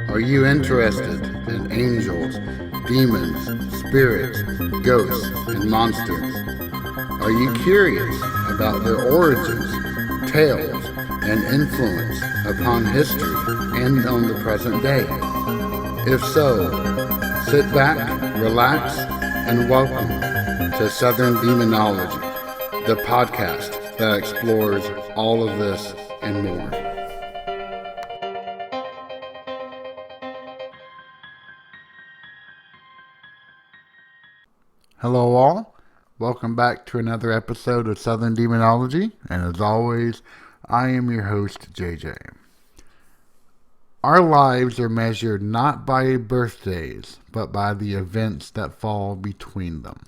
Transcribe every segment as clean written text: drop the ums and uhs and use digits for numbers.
Are you interested in angels, demons, spirits, ghosts, and monsters? Are you curious about their origins, tales, and influence upon history and on the present day? If so, sit back, relax, and welcome to Southern Demonology, the podcast that explores all of this and more. Hello all, welcome back to another episode of Southern Demonology, and as always, I am your host, JJ. Our lives are measured not by birthdays, but by the events that fall between them.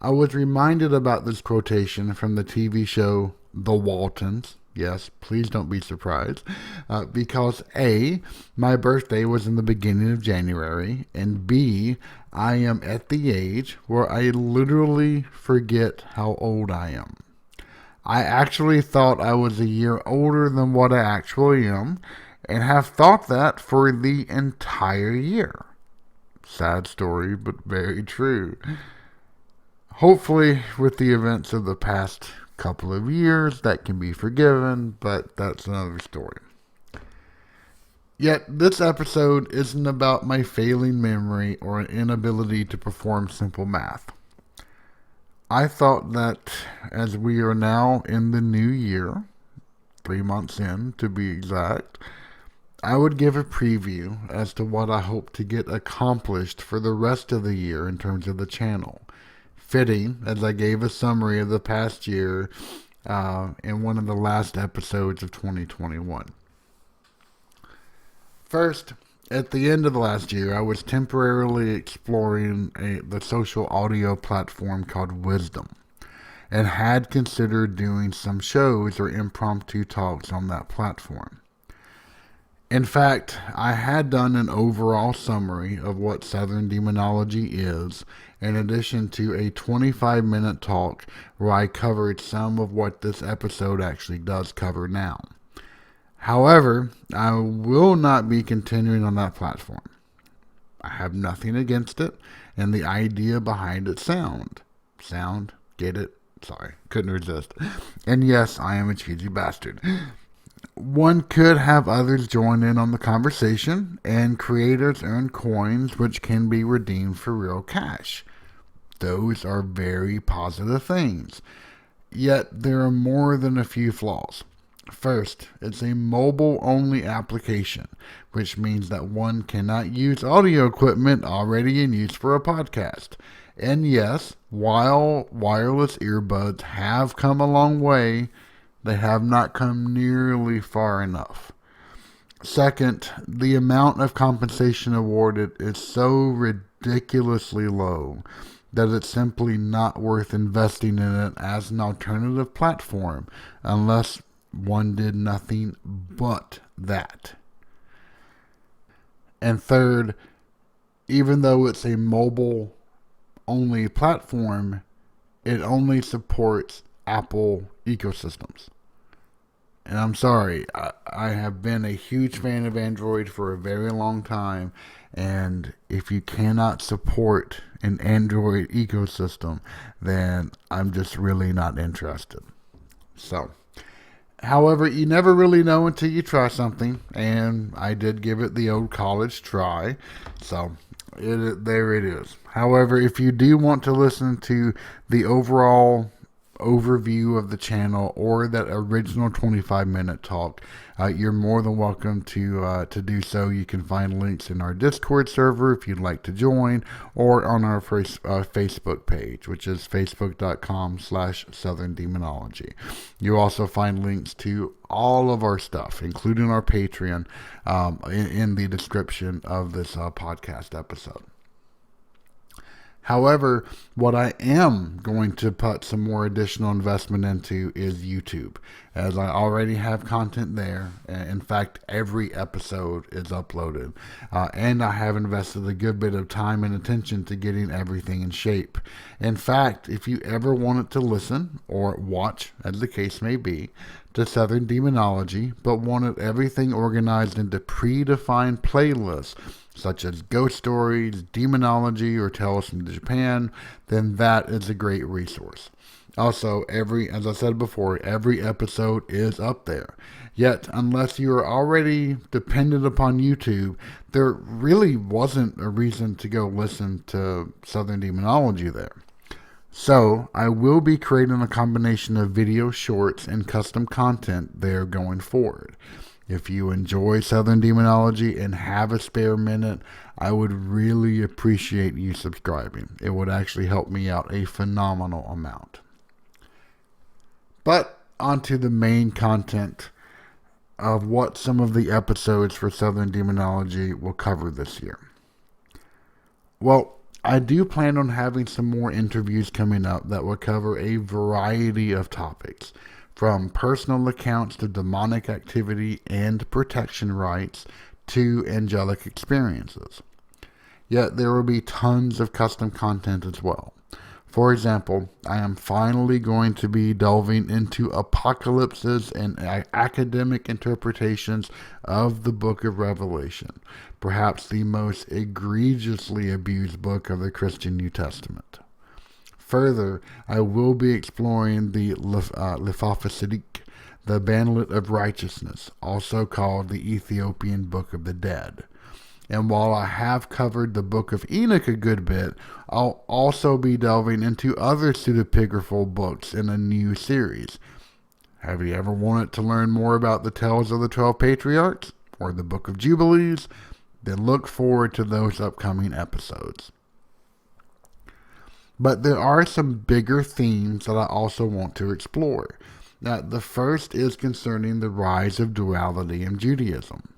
I was reminded about this quotation from the TV show The Waltons. Yes, please don't be surprised. Because A, my birthday was in the beginning of January, and B, I am at the age where I literally forget how old I am. I actually thought I was a year older than what I actually am, and have thought that for the entire year. Sad story, but very true. Hopefully, with the events of the past couple of years, that can be forgiven, but that's another story. Yet, this episode isn't about my failing memory or an inability to perform simple math. I thought that as we are now in the new year, 3 months in to be exact, I would give a preview as to what I hope to get accomplished for the rest of the year in terms of the channel. Fitting, as I gave a summary of the past year in one of the last episodes of 2021. First, at the end of the last year, I was temporarily exploring the social audio platform called Wisdom, and had considered doing some shows or impromptu talks on that platform. In fact, I had done an overall summary of what Southern Demonology is, in addition to a 25-minute talk where I covered some of what this episode actually does cover now. However, I will not be continuing on that platform. I have nothing against it, and the idea behind it sound, get it? Sorry, couldn't resist. And yes, I am a cheesy bastard. One could have others join in on the conversation, and creators earn coins which can be redeemed for real cash. Those are very positive things. Yet there are more than a few flaws. First, it's a mobile-only application, which means that one cannot use audio equipment already in use for a podcast. And yes, while wireless earbuds have come a long way, they have not come nearly far enough. Second, the amount of compensation awarded is so ridiculously low that it's simply not worth investing in it as an alternative platform unless one did nothing but that. And third, even though it's a mobile-only platform, it only supports Apple ecosystems. And I'm sorry, I have been a huge fan of Android for a very long time, and if you cannot support an Android ecosystem, then I'm just really not interested. So, however, you never really know until you try something, and I did give it the old college try, so there it is. However, if you do want to listen to the overall overview of the channel or that original 25-minute talk, you're more than welcome to do so. You can find links in our Discord server if you'd like to join, or on our Facebook page, which is facebook.com/Southern Demonology. You'll also find links to all of our stuff, including our Patreon, in the description of this podcast episode. However, what I am going to put some more additional investment into is YouTube, as I already have content there. In fact, every episode is uploaded. And I have invested a good bit of time and attention to getting everything in shape. In fact, if you ever wanted to listen or watch, as the case may be, to Southern Demonology, but wanted everything organized into predefined playlists, such as ghost stories, demonology, or tales from Japan, then that is a great resource. Also, as I said before, every episode is up there. Yet, unless you are already dependent upon YouTube, there really wasn't a reason to go listen to Southern Demonology there. So, I will be creating a combination of video shorts and custom content there going forward. If you enjoy Southern Demonology and have a spare minute, I would really appreciate you subscribing. It would actually help me out a phenomenal amount. But onto the main content of what some of the episodes for Southern Demonology will cover this year. Well, I do plan on having some more interviews coming up that will cover a variety of topics, from personal accounts to demonic activity and protection rites to angelic experiences. Yet there will be tons of custom content as well. For example, I am finally going to be delving into apocalypses and academic interpretations of the book of Revelation, perhaps the most egregiously abused book of the Christian New Testament. Further, I will be exploring the Lefaphasiddiq, the Banlet of Righteousness, also called the Ethiopian Book of the Dead. And while I have covered the Book of Enoch a good bit, I'll also be delving into other pseudepigraphal books in a new series. Have you ever wanted to learn more about the Tales of the 12 Patriarchs or the Book of Jubilees? Then look forward to those upcoming episodes. But there are some bigger themes that I also want to explore. Now, the first is concerning the rise of duality in Judaism.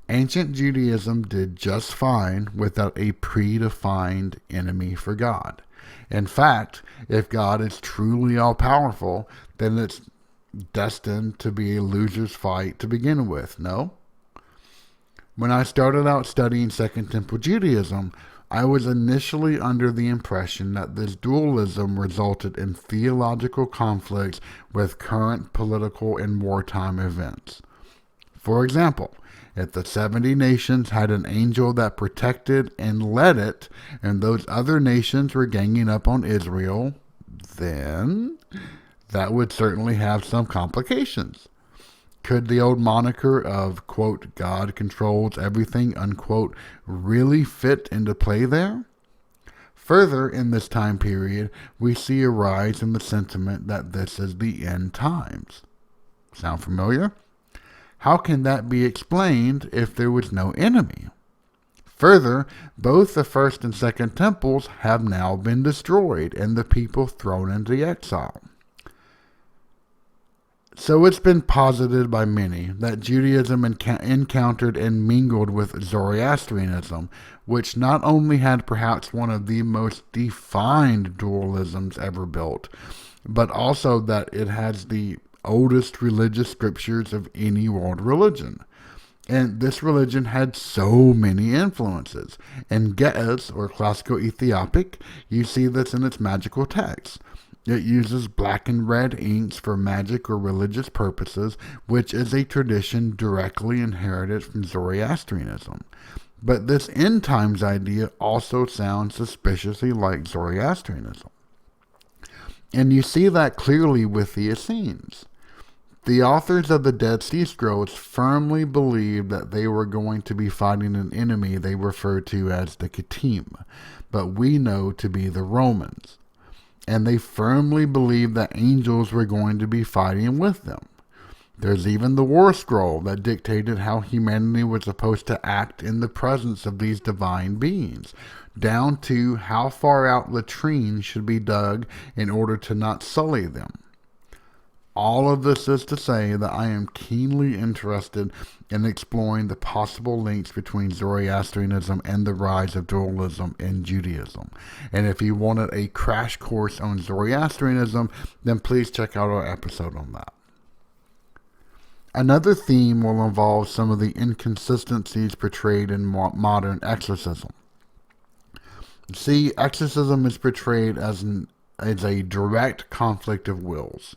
Ancient Judaism did just fine without a predefined enemy for God. In fact, if God is truly all-powerful, then it's destined to be a loser's fight to begin with, no? When I started out studying Second Temple Judaism, I was initially under the impression that this dualism resulted in theological conflicts with current political and wartime events. For example, if the 70 nations had an angel that protected and led it, and those other nations were ganging up on Israel, then that would certainly have some complications. Could the old moniker of, quote, God controls everything, unquote, really fit into play there? Further, in this time period, we see a rise in the sentiment that this is the end times. Sound familiar? How can that be explained if there was no enemy? Further, both the first and second temples have now been destroyed and the people thrown into exile. So it's been posited by many that Judaism encountered and mingled with Zoroastrianism, which not only had perhaps one of the most defined dualisms ever built, but also that it has the oldest religious scriptures of any world religion. And this religion had so many influences. In Ge'ez, or Classical Ethiopic, you see this in its magical texts. It uses black and red inks for magic or religious purposes, which is a tradition directly inherited from Zoroastrianism. But this end times idea also sounds suspiciously like Zoroastrianism. And you see that clearly with the Essenes. The authors of the Dead Sea Scrolls firmly believed that they were going to be fighting an enemy they referred to as the Kittim, but we know to be the Romans. And they firmly believed that angels were going to be fighting with them. There's even the War Scroll that dictated how humanity was supposed to act in the presence of these divine beings, down to how far out latrines should be dug in order to not sully them. All of this is to say that I am keenly interested in exploring the possible links between Zoroastrianism and the rise of dualism in Judaism. And if you wanted a crash course on Zoroastrianism, then please check out our episode on that. Another theme will involve some of the inconsistencies portrayed in modern exorcism. See, exorcism is portrayed as a direct conflict of wills.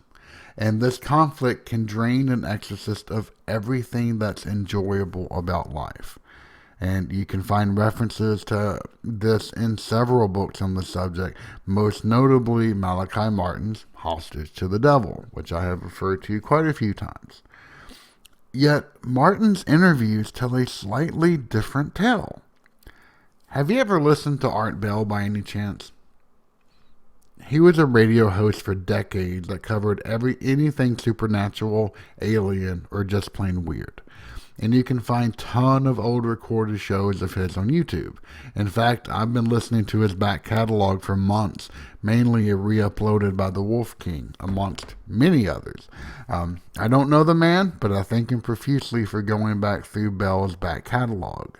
And this conflict can drain an exorcist of everything that's enjoyable about life. And you can find references to this in several books on the subject, most notably Malachi Martin's Hostage to the Devil, which I have referred to quite a few times. Yet, Martin's interviews tell a slightly different tale. Have you ever listened to Art Bell by any chance? He was a radio host for decades that covered anything supernatural, alien, or just plain weird. And you can find a ton of old recorded shows of his on YouTube. In fact, I've been listening to his back catalog for months, mainly re-uploaded by the Wolf King, amongst many others. I don't know the man, but I thank him profusely for going back through Bell's back catalog.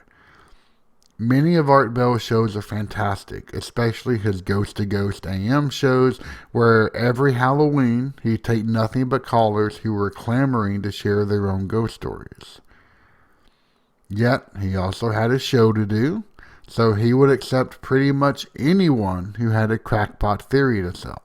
Many of Art Bell's shows are fantastic, especially his Ghost to Ghost AM shows, where every Halloween he'd take nothing but callers who were clamoring to share their own ghost stories. Yet, he also had a show to do, so he would accept pretty much anyone who had a crackpot theory to sell.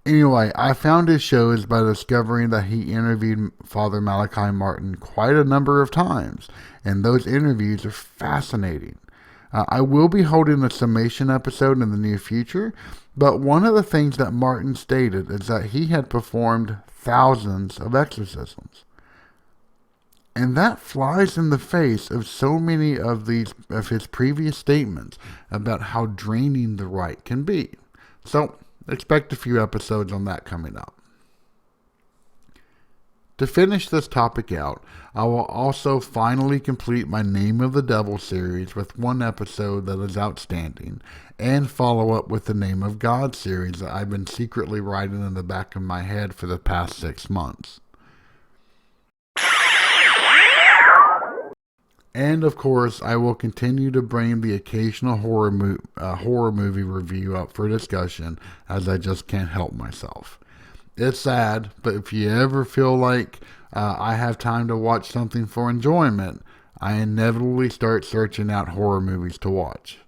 Anyway, I found his shows by discovering that he interviewed Father Malachi Martin quite a number of times, and those interviews are fascinating. I will be holding a summation episode in the near future, but one of the things that Martin stated is that he had performed thousands of exorcisms. And that flies in the face of so many of his previous statements about how draining the rite can be. So, expect a few episodes on that coming up. To finish this topic out, I will also finally complete my Name of the Devil series with one episode that is outstanding, and follow up with the Name of God series that I've been secretly writing in the back of my head for the past 6 months. And of course, I will continue to bring the occasional horror movie review up for discussion, as I just can't help myself. It's sad, but if you ever feel like I have time to watch something for enjoyment, I inevitably start searching out horror movies to watch.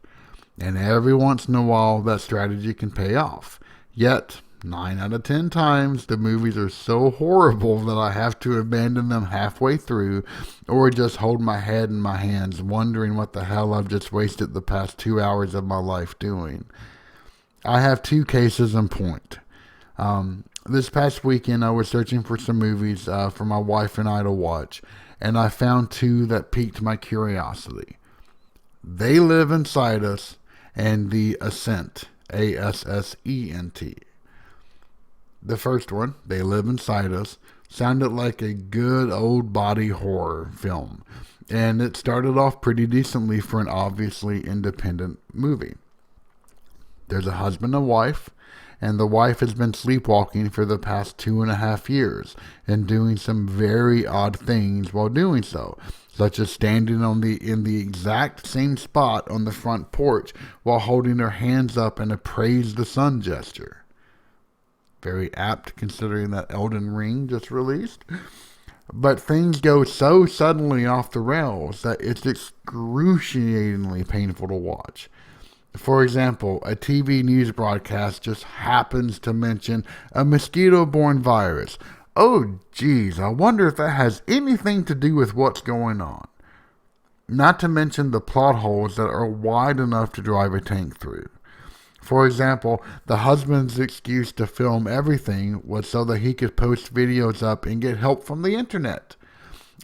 And every once in a while, that strategy can pay off. Yet, 9 out of 10 times, the movies are so horrible that I have to abandon them halfway through, or just hold my head in my hands, wondering what the hell I've just wasted the past 2 hours of my life doing. I have 2 cases in point. This past weekend, I was searching for some movies for my wife and I to watch, and I found 2 that piqued my curiosity. They Live Inside Us and The Ascent, Assent. The first one, They Live Inside Us, sounded like a good old body horror film, and it started off pretty decently for an obviously independent movie. There's a husband and wife, and the wife has been sleepwalking for the past 2.5 years and doing some very odd things while doing so, such as standing in the exact same spot on the front porch while holding her hands up in a praise the sun gesture. Very apt considering that Elden Ring just released. But things go so suddenly off the rails that it's excruciatingly painful to watch. For example, a TV news broadcast just happens to mention a mosquito-borne virus. Oh, geez, I wonder if that has anything to do with what's going on. Not to mention the plot holes that are wide enough to drive a tank through. For example, the husband's excuse to film everything was so that he could post videos up and get help from the internet.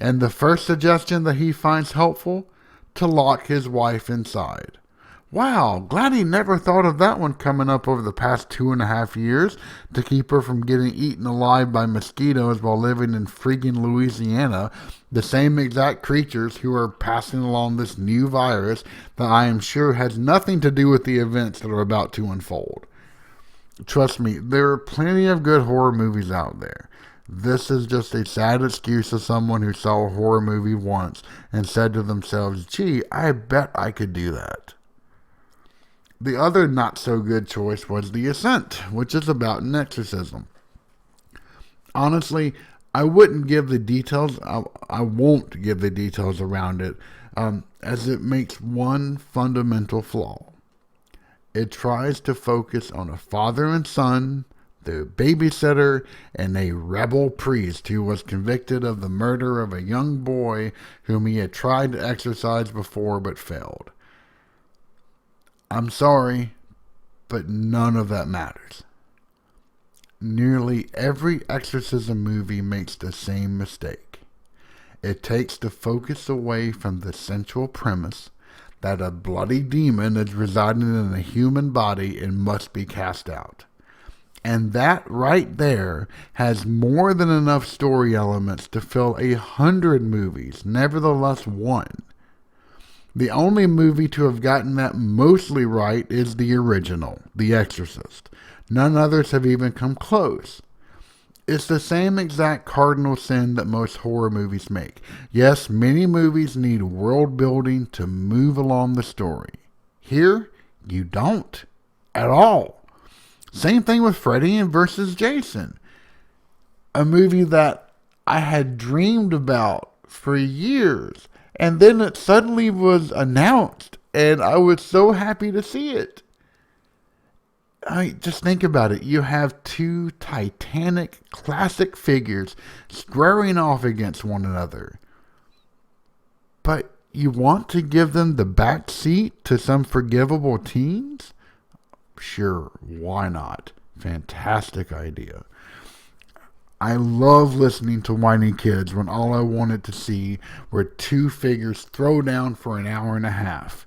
And the first suggestion that he finds helpful? To lock his wife inside. Wow, glad he never thought of that one coming up over the past 2.5 years to keep her from getting eaten alive by mosquitoes while living in freaking Louisiana, the same exact creatures who are passing along this new virus that I am sure has nothing to do with the events that are about to unfold. Trust me, there are plenty of good horror movies out there. This is just a sad excuse of someone who saw a horror movie once and said to themselves, gee, I bet I could do that. The other not so good choice was The Ascent, which is about an exorcism. Honestly, I wouldn't give the details. I won't give the details around it, as it makes one fundamental flaw. It tries to focus on a father and son, the babysitter, and a rebel priest who was convicted of the murder of a young boy whom he had tried to exorcise before but failed. I'm sorry, but none of that matters. Nearly every exorcism movie makes the same mistake. It takes the focus away from the central premise that a bloody demon is residing in a human body and must be cast out. And that right there has more than enough story elements to fill 100 movies, nevertheless one. The only movie to have gotten that mostly right is the original, The Exorcist. None others have even come close. It's the same exact cardinal sin that most horror movies make. Yes, many movies need world building to move along the story. Here, you don't. At all. Same thing with Freddy versus Jason. A movie that I had dreamed about for years. And then it suddenly was announced. And I was so happy to see it. Just think about it. You have two titanic classic figures squaring off against one another. But you want to give them the back seat to some forgivable teens? Sure, why not? Fantastic idea. I love listening to whiny kids when all I wanted to see were two figures throw down for an hour and a half.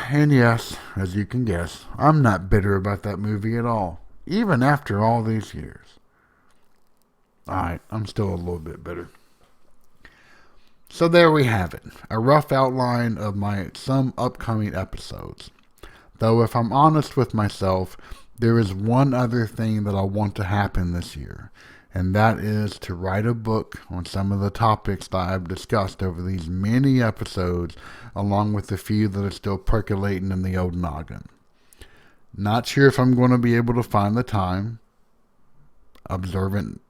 And yes, as you can guess, I'm not bitter about that movie at all, even after all these years. Alright, I'm still a little bit bitter. So there we have it, a rough outline of some upcoming episodes. Though if I'm honest with myself, there is one other thing that I want to happen this year, and that is to write a book on some of the topics that I've discussed over these many episodes, along with the few that are still percolating in the old noggin. Not sure if I'm going to be able to find the time. Observant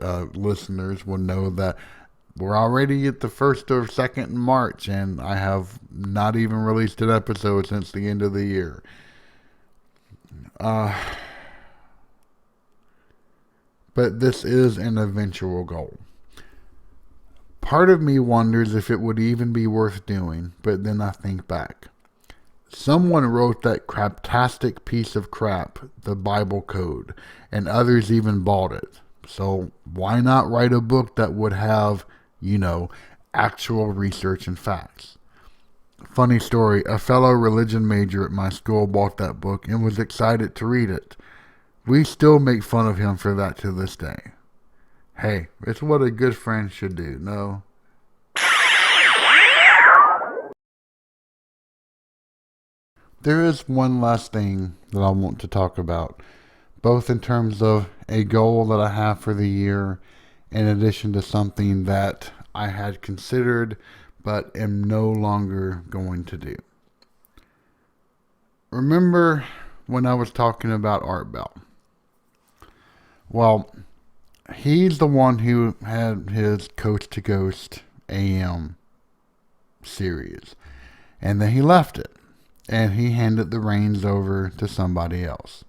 listeners will know that we're already at the 1st or 2nd in March, and I have not even released an episode since the end of the year. But this is an eventual goal. Part of me wonders if it would even be worth doing, but then I think back. Someone wrote that craptastic piece of crap, the Bible Code, and others even bought it. So why not write a book that would have, actual research and facts? Funny story, a fellow religion major at my school bought that book and was excited to read it. We still make fun of him for that to this day. Hey, it's what a good friend should do, no? There is one last thing that I want to talk about, both in terms of a goal that I have for the year, in addition to something that I had considered but am no longer going to do. Remember when I was talking about Art Bell? Well, he's the one who had his Coast to Coast AM series. And then he left it. And he handed the reins over to somebody else.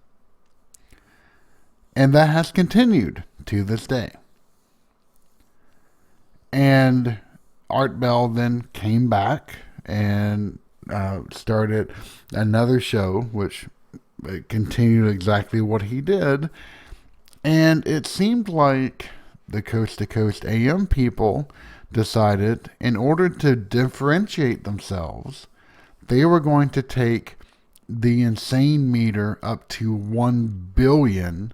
And that has continued to this day. And Art Bell then came back and started another show, which continued exactly what he did. And it seemed like the Coast to Coast AM people decided, in order to differentiate themselves, they were going to take the insane meter up to 1 billion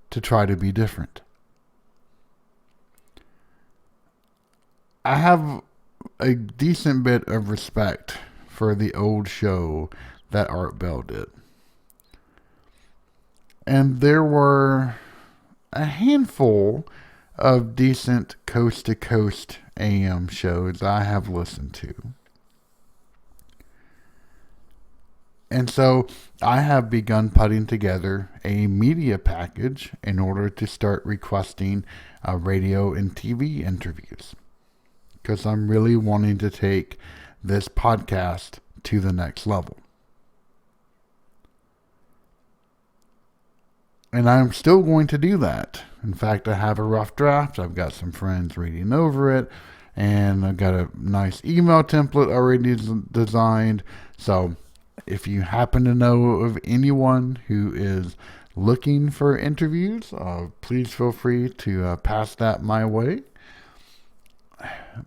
to try to be different. I have a decent bit of respect for the old show that Art Bell did. And there were a handful of decent coast to coast AM shows I have listened to. And so I have begun putting together a media package in order to start requesting radio and TV interviews. Because I'm really wanting to take this podcast to the next level. And I'm still going to do that. In fact, I have a rough draft. I've got some friends reading over it. And I've got a nice email template already designed. So if you happen to know of anyone who is looking for interviews, please feel free to pass that my way.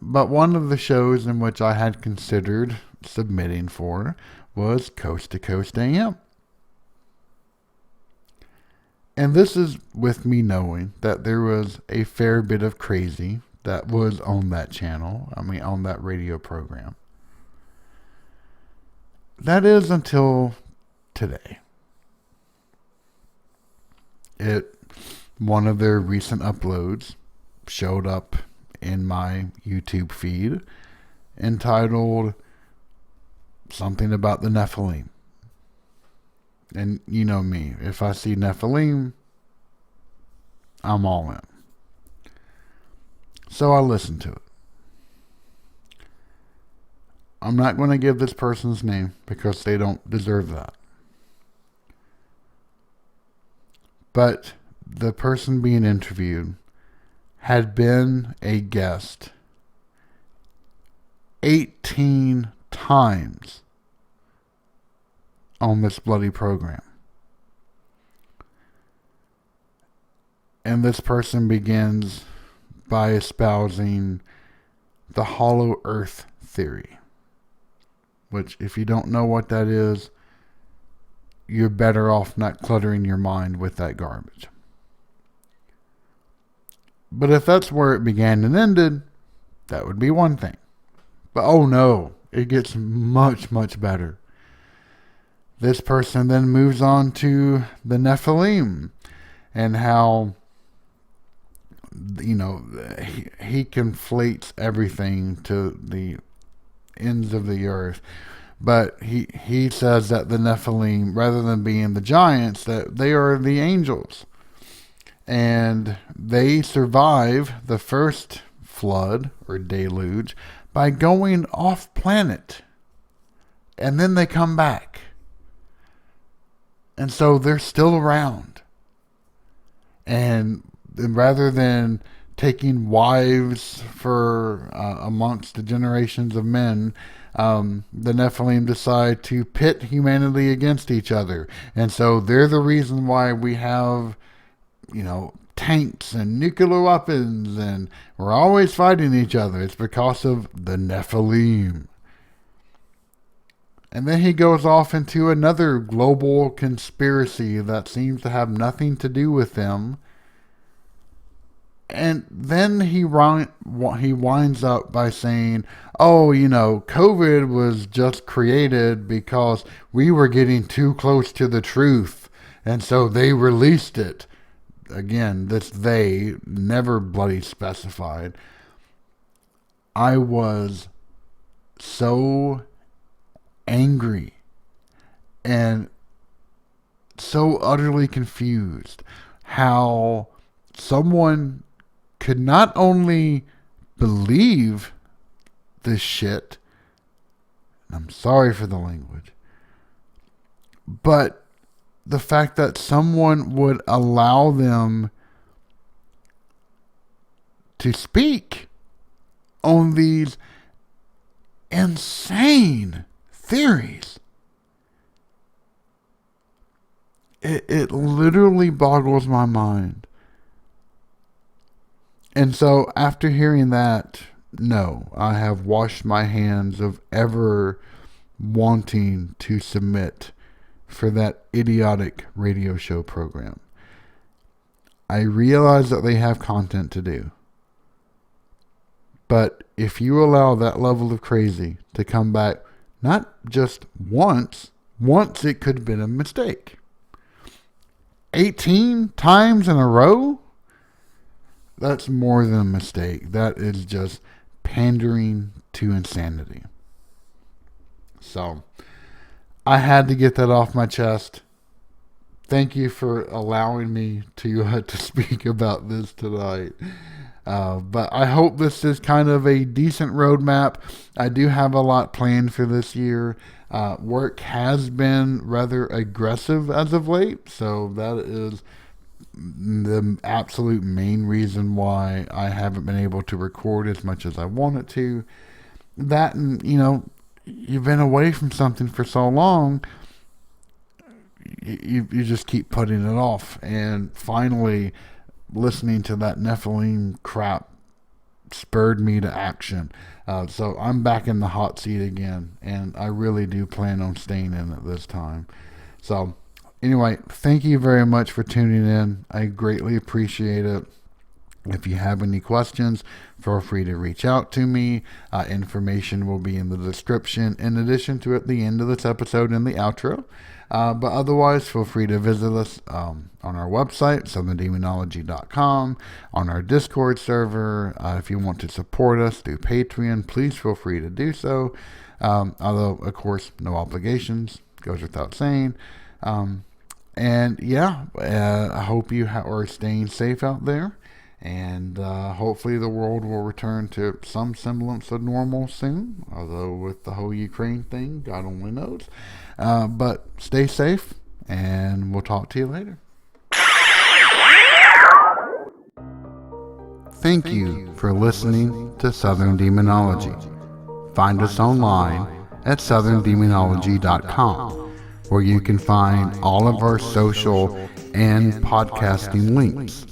But one of the shows in which I had considered submitting for was Coast to Coast AM. And this is with me knowing that there was a fair bit of crazy that was on that channel. On that radio program. That is until today. One of their recent uploads showed up in my YouTube feed entitled something about the Nephilim. And you know me, if I see Nephilim, I'm all in. So I listened to it. I'm not going to give this person's name because they don't deserve that. But the person being interviewed had been a guest 18 times on this bloody program. And this person begins by espousing the hollow earth theory. Which, if you don't know what that is, you're better off not cluttering your mind with that garbage. But if that's where it began and ended, that would be one thing. But oh no, it gets much, much better. This person then moves on to the Nephilim and how, he conflates everything to the ends of the earth. But he says that the Nephilim, rather than being the giants, that they are the angels. And they survive the first flood or deluge by going off planet. And then they come back. And so they're still around. And rather than taking wives for amongst the generations of men, the Nephilim decide to pit humanity against each other. And so they're the reason why we have, tanks and nuclear weapons, and we're always fighting each other. It's because of the Nephilim. And then he goes off into another global conspiracy that seems to have nothing to do with them. And then he winds up by saying, COVID was just created because we were getting too close to the truth. And so they released it. Again, this they, never bloody specified. I was so angry and so utterly confused how someone could not only believe this shit, I'm sorry for the language, but the fact that someone would allow them to speak on these insane theories. It literally boggles my mind. And so after hearing that, no, I have washed my hands of ever wanting to submit for that idiotic radio show program. I realize that they have content to do. But if you allow that level of crazy to come back, not just once it could have been a mistake. 18 times in a row? That's more than a mistake. That is just pandering to insanity. So, I had to get that off my chest. Thank you for allowing me to speak about this tonight. But I hope this is kind of a decent roadmap. I do have a lot planned for this year. Work has been rather aggressive as of late, so that is the absolute main reason why I haven't been able to record as much as I wanted to. That, and you've been away from something for so long, you just keep putting it off. And finally, listening to that Nephilim crap spurred me to action. So I'm back in the hot seat again, and I really do plan on staying in it this time. So anyway, thank you very much for tuning in. I greatly appreciate it. If you have any questions, feel free to reach out to me. Information will be in the description, in addition to at the end of this episode in the outro. But otherwise, feel free to visit us on our website, southerndemonology.com, on our Discord server. If you want to support us through Patreon, please feel free to do so. Although, of course, no obligations, goes without saying. And yeah, I hope you are staying safe out there. And hopefully the world will return to some semblance of normal soon. Although with the whole Ukraine thing, God only knows. But stay safe, and we'll talk to you later. Thank you for listening to Southern Demonology. Find us online at southerndemonology.com, where you can find all of our social and podcasting links.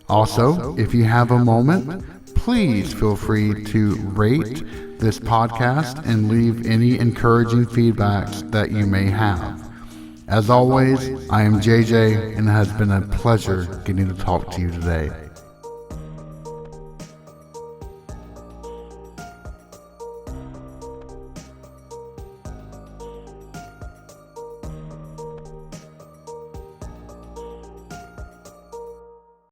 Also, if you have a moment, please feel free to rate this podcast and leave any encouraging feedbacks that you may have. As always, I am JJ, and it has been a pleasure getting to talk to you today.